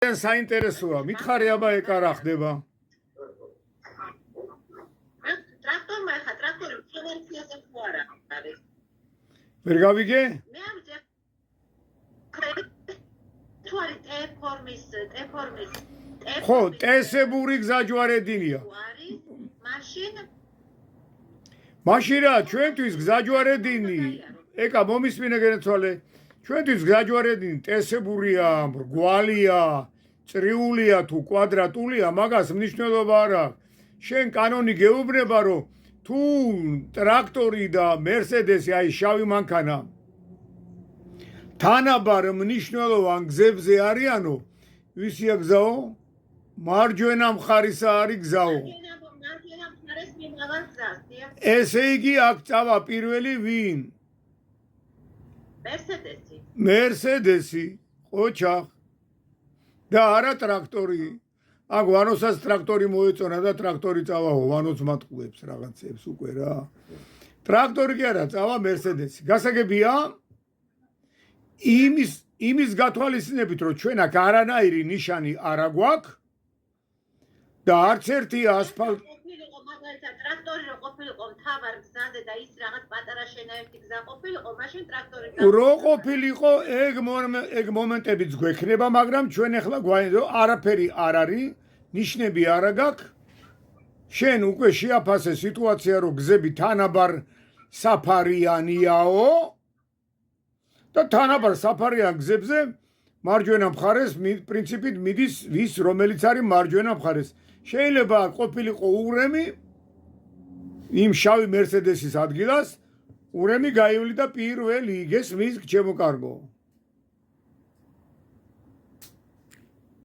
საინტერესოა. მითხარი აბა ეკა რა ხდება? ტრაქტორმა ხა ტრაქტორი ფედერაციაზე ხო არა არის. ვერ გავიგე? მე ამჯერ თუ არის T-ფორმის ხო, ტესებური გზაჯვარედინია. მაშინ რა, ჩვენთვის გზაჯვარედინი, ეკა მომისმინე გენცვალე, ჩვენთვის გზაჯვარედინი ტესებურია, მრგვალია, წრიულია თუ კვადრატულია, მაგას მნიშვნელობა არ აქვს. შენ კანონი გეუბნება, რომ თუ ტრაქტორი და მერსედესი, აი შავი მანქანა თანაბარ მნიშვნელოვან გზებზე არიანო, ვისია გზაო? მარჯვენა მხარისა არის გზაო. ესე იგი აქ წავა პირველი ვინ? მერსედესი, ყოჩა და არა ტრაქტორი. აქ ვანოსაც ტრაქტორი მოეწონა და ტრაქტორი წავაო, ვანოც მატყუებს რაღაცებს უკვე რა. ტრაქტორი კი არა, წავა მერსედესი. გასაგებია? იმის გათვალისწინებით, რომ ჩვენ აქ არანაირი ნიშანი არ აგვაქვს და არც ერთი ასფალტი ტრაქტორი რო ყოფილიყო მთავარ გზაზე და ის რაღაც პატარა შენაერთი გზა ყოფილიყო, მაშინ ტრაქტორი რო ყოფილიყო, ეგ მომენტებიც გვექნება, მაგრამ ჩვენ ახლა გვაინდო არაფერი არ არის, ნიშნები არ აქვს. შენ უკვე შეაფასე სიტუაცია, რომ გზები თანაბარ საფარიანიაო და თანაბარ საფარიან გზებზე მარჯვენა მხარეს პრინციპით მიდის ვის რომელიც არის მარჯვენა მხარეს. შეიძლება ყოფილიყო ურემი იმ შავი მერსედესის ადგილას ურემი გაივლიდა პირველი, გესმის ჩემო კარგო?